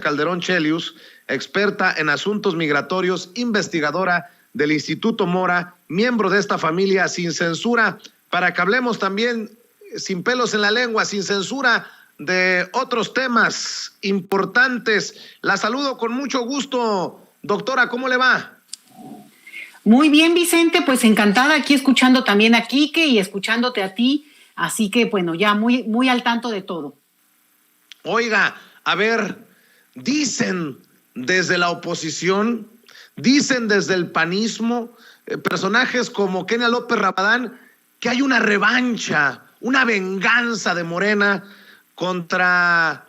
Calderón Chelius, experta en asuntos migratorios, investigadora del Instituto Mora, miembro de esta familia Sin Censura, para que hablemos también sin pelos en la lengua, sin censura, de otros temas importantes. La saludo con mucho gusto. Doctora, ¿cómo le va? Muy bien, Vicente, pues encantada aquí escuchando también a Quique y escuchándote a ti, así que bueno, ya muy al tanto de todo. Oiga, a ver, dicen desde la oposición, dicen desde el panismo, personajes como Kenia López Rabadán, que hay una revancha, una venganza de Morena contra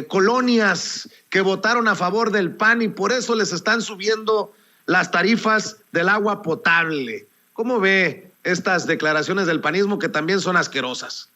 colonias que votaron a favor del PAN y por eso les están subiendo las tarifas del agua potable. ¿Cómo ve estas declaraciones del panismo que también son asquerosas?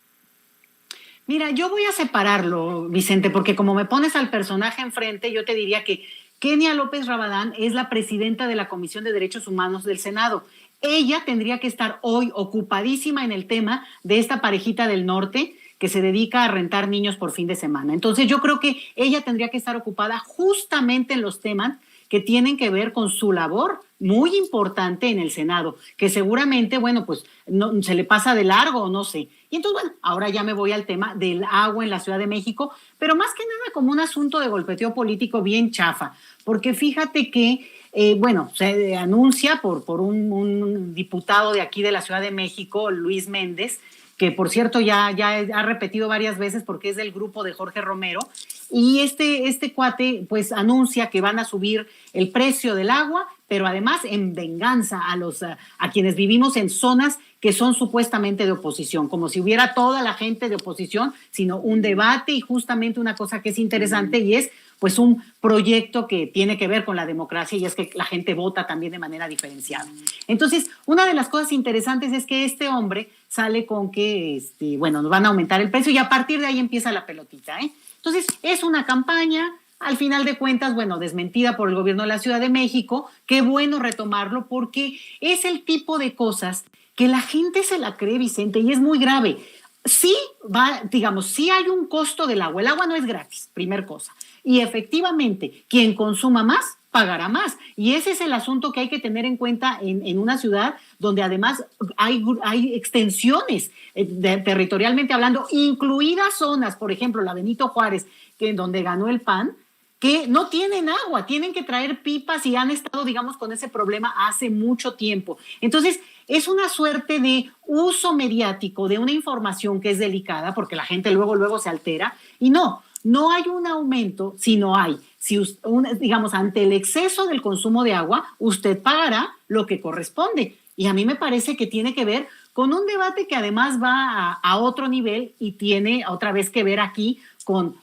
Mira, yo voy a separarlo, Vicente, porque como me pones al personaje enfrente, yo te diría que Kenia López Rabadán es la presidenta de la Comisión de Derechos Humanos del Senado. Ella tendría que estar hoy ocupadísima en el tema de esta parejita del norte que se dedica a rentar niños por fin de semana. Entonces yo creo que ella tendría que estar ocupada justamente en los temas que tienen que ver con su labor muy importante en el Senado, que seguramente, bueno, pues no, se le pasa de largo o no sé. Y entonces, bueno, ahora ya me voy al tema del agua en la Ciudad de México, pero más que nada como un asunto de golpeteo político bien chafa, porque fíjate que, bueno, se anuncia por un diputado de aquí de la Ciudad de México, Luis Méndez, que por cierto ya ha repetido varias veces porque es del grupo de Jorge Romero, y este cuate pues anuncia que van a subir el precio del agua, pero además en venganza a quienes vivimos en zonas que son supuestamente de oposición, como si hubiera toda la gente de oposición, sino un debate y justamente una cosa que es interesante y es pues un proyecto que tiene que ver con la democracia y es que la gente vota también de manera diferenciada. Entonces, una de las cosas interesantes es que este hombre sale con que, bueno, nos van a aumentar el precio y a partir de ahí empieza la pelotita, ¿eh? Entonces, es una campaña, al final de cuentas, bueno, desmentida por el gobierno de la Ciudad de México. Qué bueno retomarlo porque es el tipo de cosas que la gente se la cree, Vicente, y es muy grave. Sí, sí hay un costo del agua. El agua no es gratis, primer cosa. Y efectivamente, quien consuma más, pagará más. Y ese es el asunto que hay que tener en cuenta en una ciudad donde además hay extensiones territorialmente hablando, incluidas zonas, por ejemplo, la Benito Juárez, que en donde ganó el PAN, que no tienen agua, tienen que traer pipas y han estado, digamos, con ese problema hace mucho tiempo. Entonces, es una suerte de uso mediático de una información que es delicada, porque la gente luego se altera, y no hay un aumento, sino digamos, ante el exceso del consumo de agua, usted pagará lo que corresponde. Y a mí me parece que tiene que ver con un debate que además va a otro nivel y tiene otra vez que ver aquí con,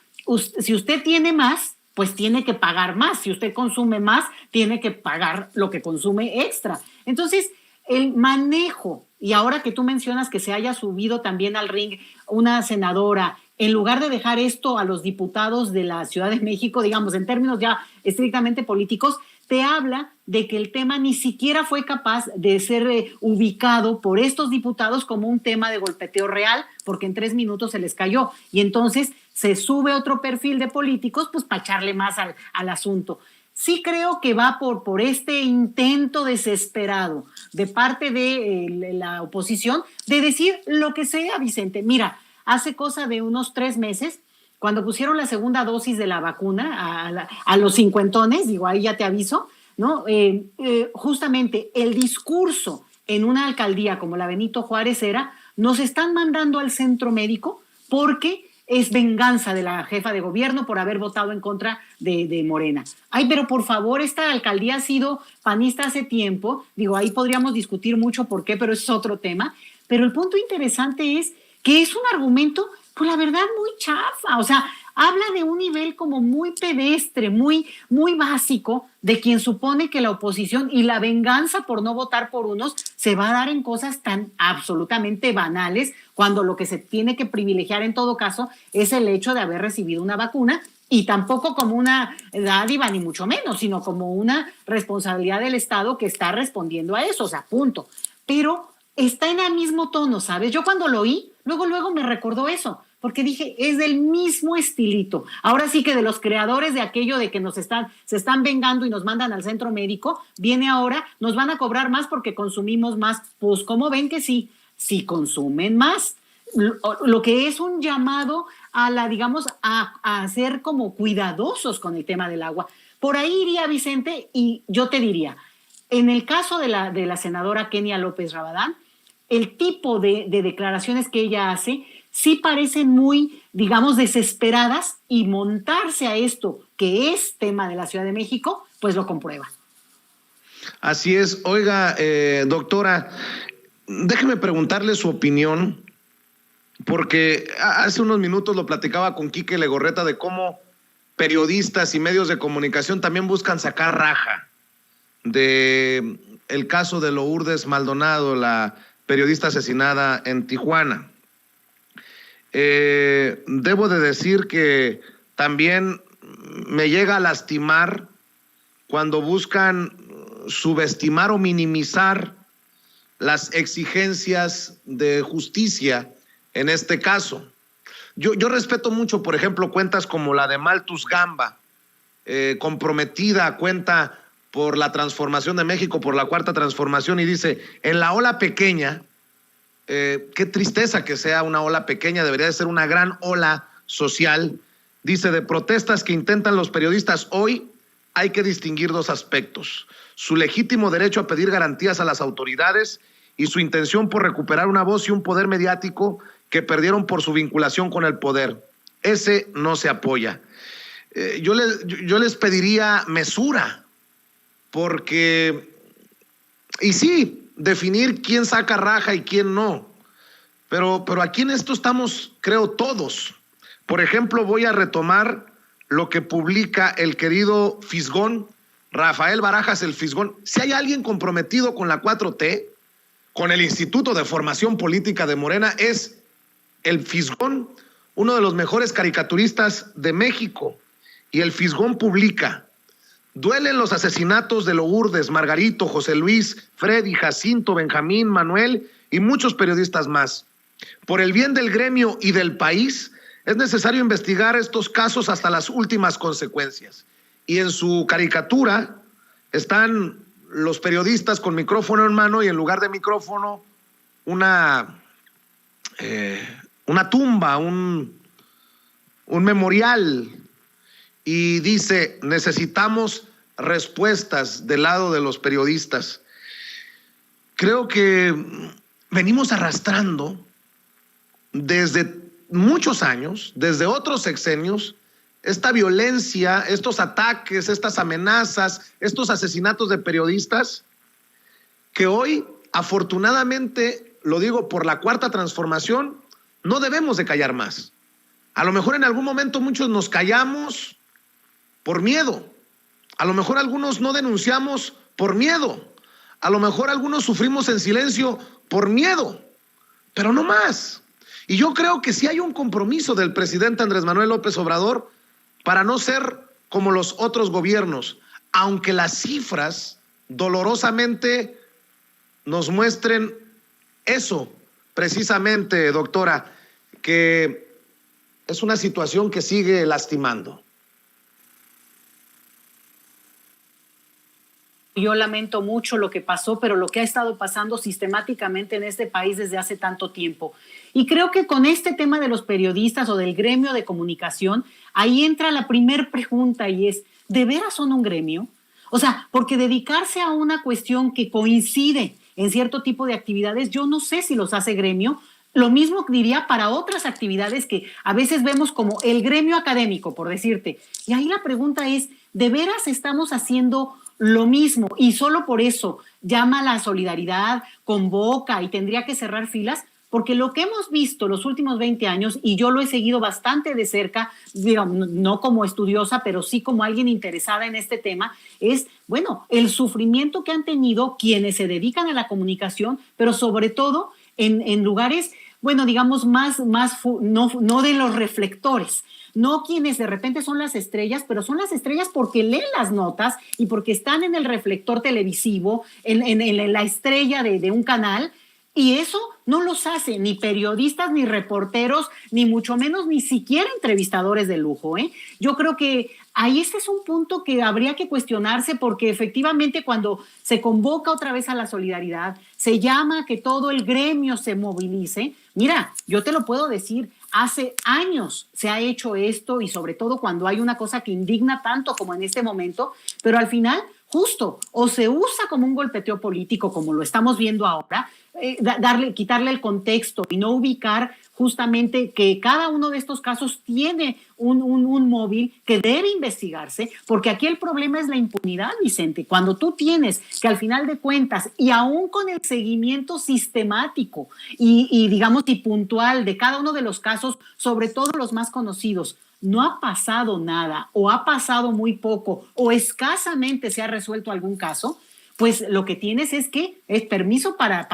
si usted tiene más, pues tiene que pagar más. Si usted consume más, tiene que pagar lo que consume extra. Entonces, el manejo, y ahora que tú mencionas que se haya subido también al ring una senadora, en lugar de dejar esto a los diputados de la Ciudad de México, digamos, en términos ya estrictamente políticos, te habla de que el tema ni siquiera fue capaz de ser ubicado por estos diputados como un tema de golpeteo real, porque en 3 minutos se les cayó. Y entonces se sube otro perfil de políticos, pues para echarle más al asunto. Sí creo que va por este intento desesperado de parte de la oposición de decir lo que sea, Vicente. Mira, hace cosa de unos 3 meses, cuando pusieron la segunda dosis de la vacuna a los cincuentones, digo, ahí ya te aviso, ¿no? Justamente el discurso en una alcaldía como la Benito Juárez era, nos están mandando al centro médico porque es venganza de la jefa de gobierno por haber votado en contra de Morena. Ay, pero por favor, esta alcaldía ha sido panista hace tiempo, digo, ahí podríamos discutir mucho por qué, pero eso es otro tema, pero el punto interesante es que es un argumento, pues la verdad, muy chafa, o sea, habla de un nivel como muy pedestre, muy básico, de quien supone que la oposición y la venganza por no votar por unos se va a dar en cosas tan absolutamente banales, cuando lo que se tiene que privilegiar en todo caso es el hecho de haber recibido una vacuna, y tampoco como una dádiva ni mucho menos, sino como una responsabilidad del Estado que está respondiendo a eso, o sea, punto. Pero está en el mismo tono, ¿sabes? Yo cuando lo oí, luego me recordó eso. porque dije, es del mismo estilito. Ahora sí que de los creadores de aquello de que se están vengando y nos mandan al centro médico, viene ahora, nos van a cobrar más porque consumimos más. Pues, ¿cómo ven que sí? Sí consumen más. Lo que es un llamado a a ser como cuidadosos con el tema del agua. Por ahí iría, Vicente, y yo te diría, en el caso de la senadora Kenia López Rabadán, el tipo de declaraciones que ella hace sí parecen muy, desesperadas, y montarse a esto, que es tema de la Ciudad de México, pues lo comprueba. Así es. Oiga, doctora, déjeme preguntarle su opinión, porque hace unos minutos lo platicaba con Quique Legorreta de cómo periodistas y medios de comunicación también buscan sacar raja de el caso de Lourdes Maldonado, la periodista asesinada en Tijuana. Debo de decir que también me llega a lastimar cuando buscan subestimar o minimizar las exigencias de justicia en este caso. Yo respeto mucho, por ejemplo, cuentas como la de Malthus Gamba, comprometida cuenta por la transformación de México, por la Cuarta Transformación, y dice, en la ola pequeña, qué tristeza que sea una ola pequeña, debería de ser una gran ola social, dice, de protestas que intentan los periodistas hoy, hay que distinguir dos aspectos: su legítimo derecho a pedir garantías a las autoridades y su intención por recuperar una voz y un poder mediático que perdieron por su vinculación con el poder. Ese no se apoya. Yo les pediría mesura, porque, y sí, definir quién saca raja y quién no, pero aquí en esto estamos, creo, todos. Por ejemplo, voy a retomar lo que publica el querido Fisgón, Rafael Barajas el Fisgón. Si hay alguien comprometido con la 4T, con el Instituto de Formación Política de Morena, es el Fisgón, uno de los mejores caricaturistas de México. Y el Fisgón publica: duelen los asesinatos de Lourdes, Margarito, José Luis, Freddy, Jacinto, Benjamín, Manuel y muchos periodistas más. Por el bien del gremio y del país, es necesario investigar estos casos hasta las últimas consecuencias. Y en su caricatura están los periodistas con micrófono en mano y en lugar de micrófono una tumba, un memorial, y dice: necesitamos respuestas del lado de los periodistas. Creo que venimos arrastrando desde muchos años, desde otros sexenios, esta violencia, estos ataques, estas amenazas, estos asesinatos de periodistas, que hoy, afortunadamente, lo digo por la Cuarta Transformación, no debemos de callar más. A lo mejor en algún momento muchos nos callamos por miedo. A lo mejor algunos no denunciamos por miedo. A lo mejor algunos sufrimos en silencio por miedo, pero no más. Y yo creo que sí hay un compromiso del presidente Andrés Manuel López Obrador para no ser como los otros gobiernos, aunque las cifras dolorosamente nos muestren eso, precisamente, doctora, que es una situación que sigue lastimando. Yo lamento mucho lo que pasó, pero lo que ha estado pasando sistemáticamente en este país desde hace tanto tiempo. Y creo que con este tema de los periodistas o del gremio de comunicación, ahí entra la primer pregunta, y es: ¿de veras son un gremio? O sea, porque dedicarse a una cuestión que coincide en cierto tipo de actividades, yo no sé si los hace gremio. Lo mismo diría para otras actividades que a veces vemos como el gremio académico, por decirte. Y ahí la pregunta es: ¿de veras estamos haciendo lo mismo? Y solo por eso llama a la solidaridad, convoca y tendría que cerrar filas, porque lo que hemos visto los últimos 20 años, y yo lo he seguido bastante de cerca, digamos, no como estudiosa, pero sí como alguien interesada en este tema, es, bueno, el sufrimiento que han tenido quienes se dedican a la comunicación, pero sobre todo en lugares, bueno, digamos, no de los reflectores, no quienes de repente son las estrellas, pero son las estrellas porque leen las notas y porque están en el reflector televisivo, en la estrella de un canal, y eso no los hace ni periodistas, ni reporteros, ni mucho menos, ni siquiera entrevistadores de lujo, ¿eh? Yo creo que ahí este es un punto que habría que cuestionarse, porque efectivamente cuando se convoca otra vez a la solidaridad, se llama a que todo el gremio se movilice. Mira, yo te lo puedo decir, hace años se ha hecho esto, y sobre todo cuando hay una cosa que indigna tanto como en este momento, pero al final justo o se usa como un golpeteo político, como lo estamos viendo ahora, quitarle el contexto y no ubicar justamente que cada uno de estos casos tiene un móvil que debe investigarse, porque aquí el problema es la impunidad, Vicente. Cuando tú tienes que al final de cuentas, y aún con el seguimiento sistemático y digamos y puntual de cada uno de los casos, sobre todo los más conocidos, no ha pasado nada o ha pasado muy poco o escasamente se ha resuelto algún caso, pues lo que tienes es que es permiso para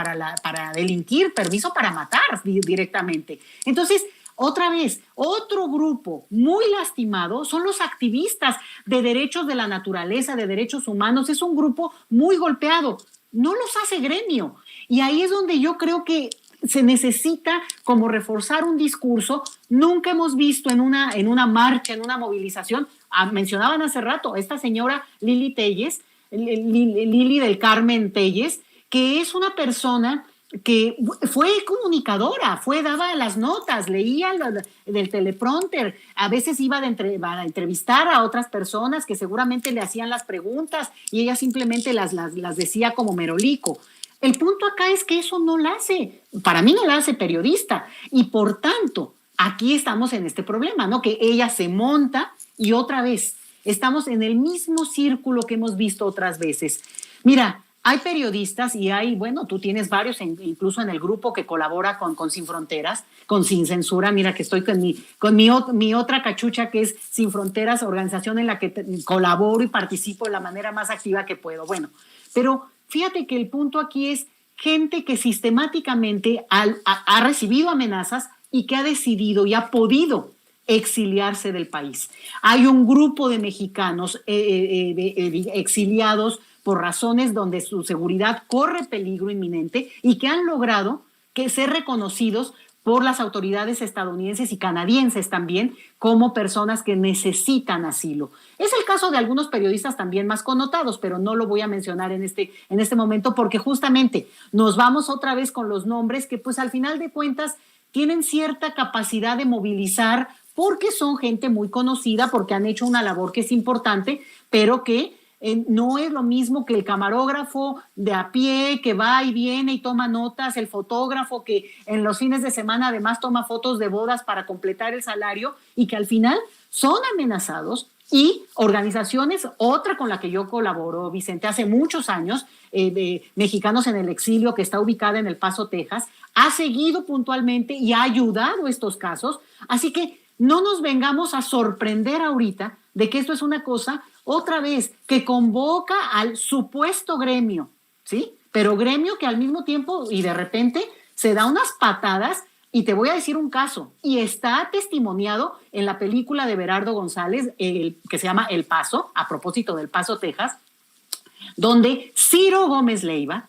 delinquir, permiso para matar directamente. Entonces, otra vez, otro grupo muy lastimado son los activistas de derechos de la naturaleza, de derechos humanos. Es un grupo muy golpeado. No los hace gremio. Y ahí es donde yo creo que se necesita como reforzar un discurso. Nunca hemos visto en una marcha, en una movilización, mencionaban hace rato, esta señora Lili Telles, Lili del Carmen Telles, que es una persona que fue comunicadora, daba las notas, leía del teleprompter, a veces iba a entrevistar a otras personas que seguramente le hacían las preguntas y ella simplemente las decía como merolico. El punto acá es que eso no la hace, para mí no la hace periodista, y por tanto, aquí estamos en este problema, ¿no? Que ella se monta y otra vez estamos en el mismo círculo que hemos visto otras veces. Mira, hay periodistas y bueno, tú tienes varios, incluso en el grupo que colabora con Sin Fronteras, con Sin Censura. Mira que estoy con mi otra cachucha, que es Sin Fronteras, organización en la que colaboro y participo de la manera más activa que puedo. Bueno, pero fíjate que el punto aquí es gente que sistemáticamente ha recibido amenazas y que ha decidido y ha podido exiliarse del país. Hay un grupo de mexicanos exiliados por razones donde su seguridad corre peligro inminente y que han logrado ser reconocidos por las autoridades estadounidenses y canadienses también como personas que necesitan asilo. Es el caso de algunos periodistas también más connotados, pero no lo voy a mencionar en este momento, porque justamente nos vamos otra vez con los nombres que pues al final de cuentas tienen cierta capacidad de movilizar, porque son gente muy conocida, porque han hecho una labor que es importante, pero que no es lo mismo que el camarógrafo de a pie que va y viene y toma notas, el fotógrafo que en los fines de semana además toma fotos de bodas para completar el salario, y que al final son amenazados. Y organizaciones, otra con la que yo colaboro, Vicente, hace muchos años, de Mexicanos en el Exilio, que está ubicada en El Paso, Texas, ha seguido puntualmente y ha ayudado a estos casos. Así que no nos vengamos a sorprender ahorita de que esto es una cosa, otra vez, que convoca al supuesto gremio, ¿sí? Pero gremio que al mismo tiempo y de repente se da unas patadas. Y te voy a decir un caso, y está testimoniado en la película de Berardo González, que se llama El Paso, a propósito del Paso, Texas, donde Ciro Gómez Leiva,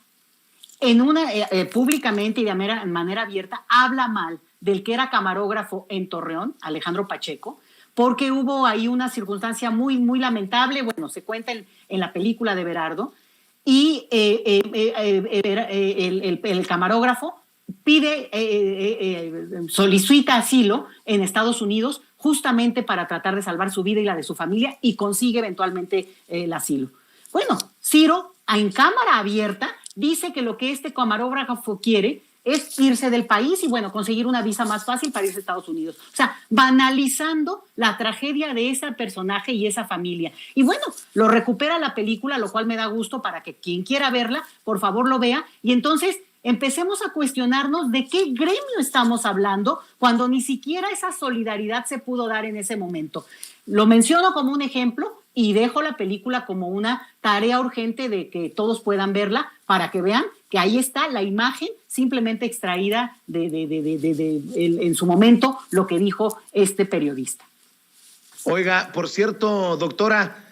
públicamente y de manera abierta, habla mal del que era camarógrafo en Torreón, Alejandro Pacheco, porque hubo ahí una circunstancia muy, muy lamentable. Bueno, se cuenta en la película de Berardo, y el camarógrafo solicita asilo en Estados Unidos justamente para tratar de salvar su vida y la de su familia, y consigue eventualmente el asilo. Bueno, Ciro, en cámara abierta, dice que lo que este camarógrafo quiere es irse del país y, bueno, conseguir una visa más fácil para irse a Estados Unidos. O sea, banalizando la tragedia de ese personaje y esa familia. Y bueno, lo recupera la película, lo cual me da gusto para que quien quiera verla, por favor lo vea. Y entonces empecemos a cuestionarnos de qué gremio estamos hablando cuando ni siquiera esa solidaridad se pudo dar en ese momento. Lo menciono como un ejemplo y dejo la película como una tarea urgente de que todos puedan verla para que vean que ahí está la imagen simplemente extraída en su momento lo que dijo este periodista. Oiga, por cierto, doctora,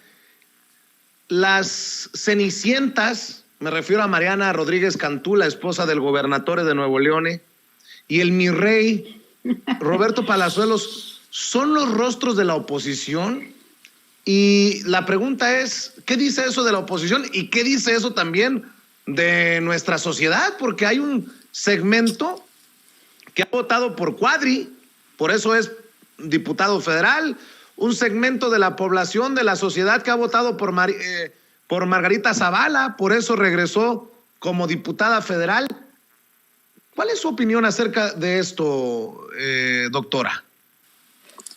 las cenicientas me refiero a Mariana Rodríguez Cantú, la esposa del gobernador de Nuevo León, y el mi rey Roberto Palazuelos, ¿son los rostros de la oposición? Y la pregunta es, ¿qué dice eso de la oposición y qué dice eso también de nuestra sociedad? Porque hay un segmento que ha votado por Cuadri, por eso es diputado federal, un segmento de la población, de la sociedad que ha votado por Margarita Zavala, por eso regresó como diputada federal. ¿Cuál es su opinión acerca de esto, doctora?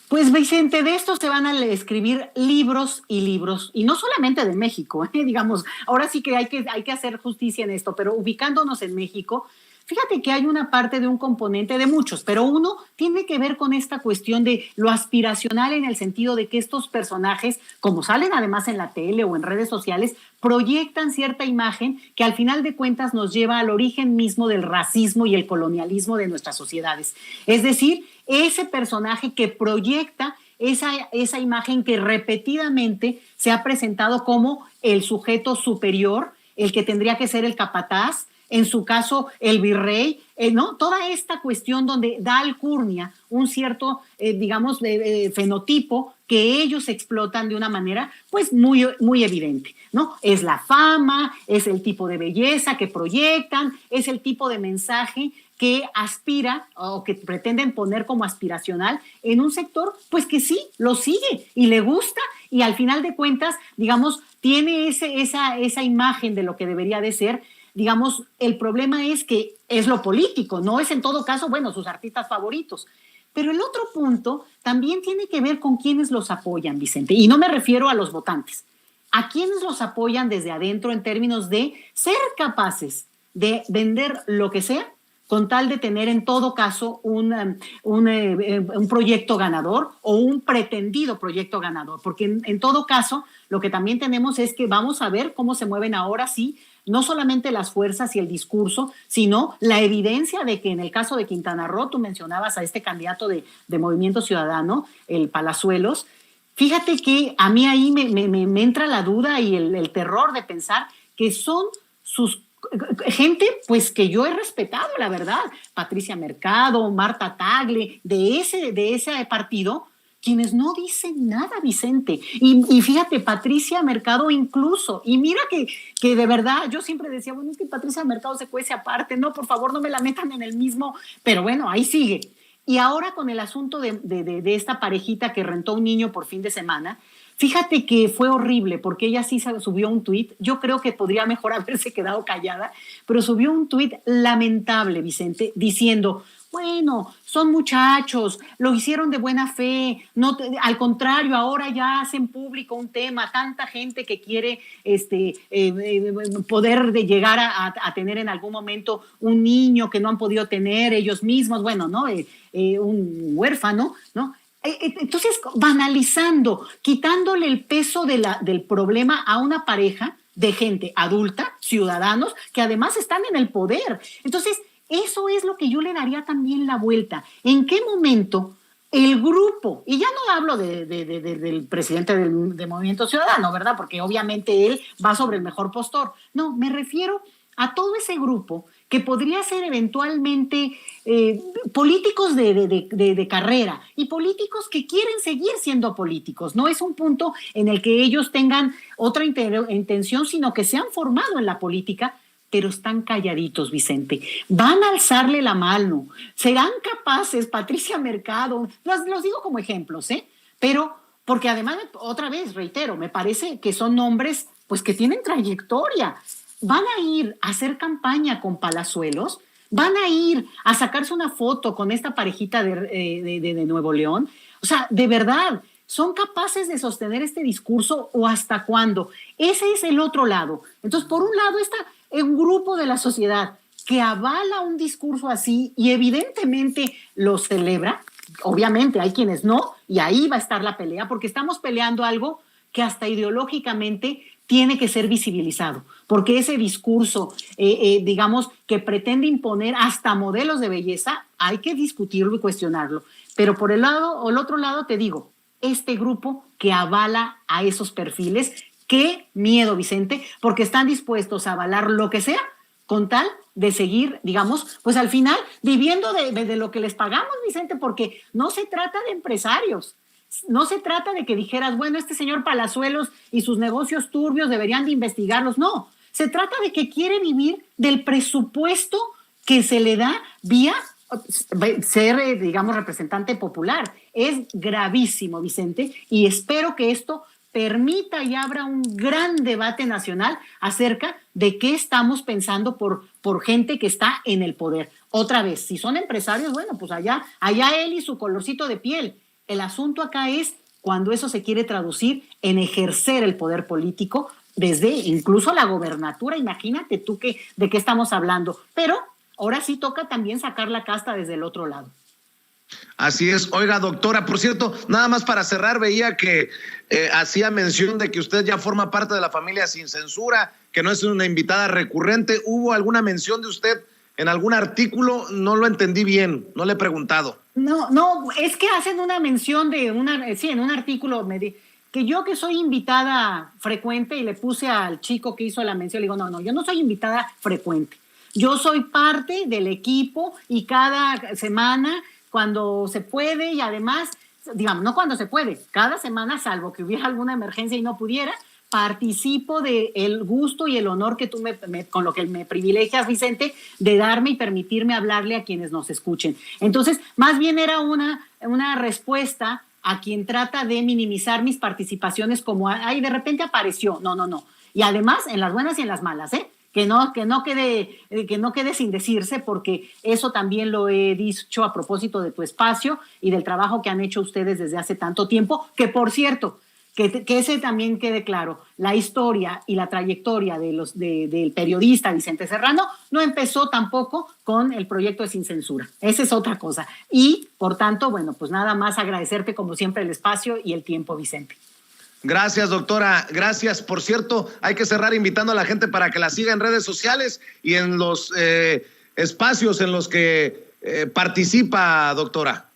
Pues Vicente, de esto se van a escribir libros, y no solamente de México, digamos, ahora sí que hay que hacer justicia en esto, pero ubicándonos en México, fíjate que hay una parte de un componente de muchos, pero uno tiene que ver con esta cuestión de lo aspiracional en el sentido de que estos personajes, como salen además en la tele o en redes sociales, proyectan cierta imagen que al final de cuentas nos lleva al origen mismo del racismo y el colonialismo de nuestras sociedades. Es decir, ese personaje que proyecta esa imagen que repetidamente se ha presentado como el sujeto superior, el que tendría que ser el capataz, en su caso el virrey, ¿no? Toda esta cuestión donde da alcurnia un cierto, digamos, fenotipo que ellos explotan de una manera pues muy, muy evidente, ¿no? Es la fama, es el tipo de belleza que proyectan, es el tipo de mensaje que aspira o que pretenden poner como aspiracional en un sector pues que sí, lo sigue y le gusta y al final de cuentas, digamos, tiene esa imagen de lo que debería de ser. Digamos, el problema es que es lo político, no es en todo caso, bueno, sus artistas favoritos. Pero el otro punto también tiene que ver con quienes los apoyan, Vicente, y no me refiero a los votantes, a quienes los apoyan desde adentro en términos de ser capaces de vender lo que sea con tal de tener en todo caso un proyecto ganador o un pretendido proyecto ganador, porque en todo caso lo que también tenemos es que vamos a ver cómo se mueven ahora sí, no solamente las fuerzas y el discurso, sino la evidencia de que en el caso de Quintana Roo, tú mencionabas a este candidato de Movimiento Ciudadano, el Palazuelos, fíjate que a mí ahí me entra la duda y el terror de pensar que son sus gente pues que yo he respetado, la verdad, Patricia Mercado, Marta Tagle, de ese partido, quienes no dicen nada, Vicente. Y fíjate, Patricia Mercado incluso, y mira que de verdad, yo siempre decía, bueno, es que Patricia Mercado se cuece aparte, no, por favor, no me la metan en el mismo, pero bueno, ahí sigue. Y ahora con el asunto de esta parejita que rentó un niño por fin de semana, fíjate que fue horrible porque ella sí subió un tuit, yo creo que podría mejor haberse quedado callada, pero subió un tuit lamentable, Vicente, diciendo, bueno, son muchachos, lo hicieron de buena fe, no, al contrario, ahora ya hacen público un tema, tanta gente que quiere poder de llegar a tener en algún momento un niño que no han podido tener ellos mismos, bueno, ¿no? Un huérfano, ¿no? Entonces, banalizando, quitándole el peso del problema a una pareja de gente adulta, ciudadanos, que además están en el poder. Entonces, eso es lo que yo le daría también la vuelta. ¿En qué momento el grupo, y ya no hablo del presidente de Movimiento Ciudadano, ¿verdad? Porque obviamente él va sobre el mejor postor. No, me refiero a todo ese grupo que podría ser eventualmente políticos de carrera y políticos que quieren seguir siendo políticos. No es un punto en el que ellos tengan otra intención, sino que se han formado en la política, pero están calladitos, Vicente. Van a alzarle la mano. Serán capaces, Patricia Mercado, los digo como ejemplos, pero porque además, otra vez, reitero, me parece que son nombres pues que tienen trayectoria. Van a ir a hacer campaña con Palazuelos, van a ir a sacarse una foto con esta parejita de Nuevo León. O sea, de verdad, ¿son capaces de sostener este discurso o hasta cuándo? Ese es el otro lado. Entonces, por un lado está un grupo de la sociedad que avala un discurso así y evidentemente lo celebra. Obviamente hay quienes no, y ahí va a estar la pelea, porque estamos peleando algo que hasta ideológicamente tiene que ser visibilizado, porque ese discurso, digamos, que pretende imponer hasta modelos de belleza, hay que discutirlo y cuestionarlo. Pero por el otro lado te digo, este grupo que avala a esos perfiles, Qué miedo, Vicente, porque están dispuestos a avalar lo que sea con tal de seguir, digamos, pues al final viviendo de lo que les pagamos, Vicente, porque no se trata de empresarios. No se trata de que dijeras, bueno, este señor Palazuelos y sus negocios turbios deberían de investigarlos. No, se trata de que quiere vivir del presupuesto que se le da vía ser, digamos, representante popular. Es gravísimo, Vicente, y espero que esto permita y abra un gran debate nacional acerca de qué estamos pensando por gente que está en el poder. Otra vez, si son empresarios, bueno, pues allá él y su colorcito de piel. El asunto acá es cuando eso se quiere traducir en ejercer el poder político desde incluso la gobernatura. Imagínate tú de qué estamos hablando. Pero ahora sí toca también sacar la casta desde el otro lado. Así es. Oiga, doctora, por cierto, nada más para cerrar, veía que hacía mención de que usted ya forma parte de la familia Sin Censura, que no es una invitada recurrente. ¿Hubo alguna mención de usted en algún artículo? No lo entendí bien, no le he preguntado. No, es que hacen una mención de en un artículo que yo que soy invitada frecuente, y le puse al chico que hizo la mención, le digo, no, yo no soy invitada frecuente. Yo soy parte del equipo y cada semana, cuando se puede, y además, digamos, no cuando se puede, cada semana, salvo que hubiera alguna emergencia y no pudiera, participo del gusto y el honor que tú con lo que me privilegias, Vicente, de darme y permitirme hablarle a quienes nos escuchen. Entonces, más bien era una respuesta a quien trata de minimizar mis participaciones como, ay, de repente apareció. No. Y además, en las buenas y en las malas, ¿eh? Que no quede sin decirse, porque eso también lo he dicho a propósito de tu espacio y del trabajo que han hecho ustedes desde hace tanto tiempo, que por cierto, que ese también quede claro, la historia y la trayectoria del periodista Vicente Serrano no empezó tampoco con el proyecto de Sin Censura. Esa es otra cosa. Y, por tanto, bueno, pues nada más agradecerte como siempre el espacio y el tiempo, Vicente. Gracias, doctora. Gracias. Por cierto, hay que cerrar invitando a la gente para que la siga en redes sociales y en los espacios en los que participa, doctora.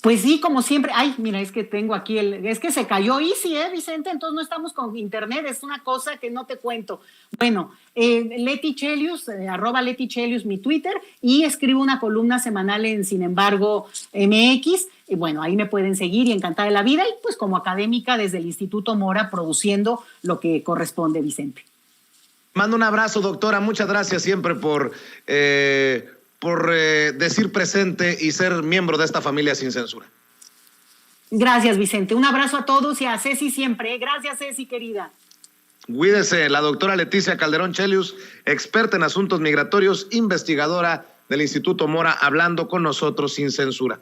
Pues sí, como siempre. Ay, mira, es que tengo aquí es que se cayó Easy, Vicente, entonces no estamos con internet, es una cosa que no te cuento. Bueno, Leti Chelius, @Leti Chelius, mi Twitter, y escribo una columna semanal en Sin Embargo MX, y bueno, ahí me pueden seguir y encantada de la vida, y pues como académica desde el Instituto Mora produciendo lo que corresponde, Vicente. Mando un abrazo, doctora, muchas gracias siempre por decir presente y ser miembro de esta familia Sin Censura. Gracias, Vicente. Un abrazo a todos y a Ceci siempre. Gracias, Ceci, querida. Cuídese, la doctora Leticia Calderón Chelius, experta en asuntos migratorios, investigadora del Instituto Mora, hablando con nosotros sin censura.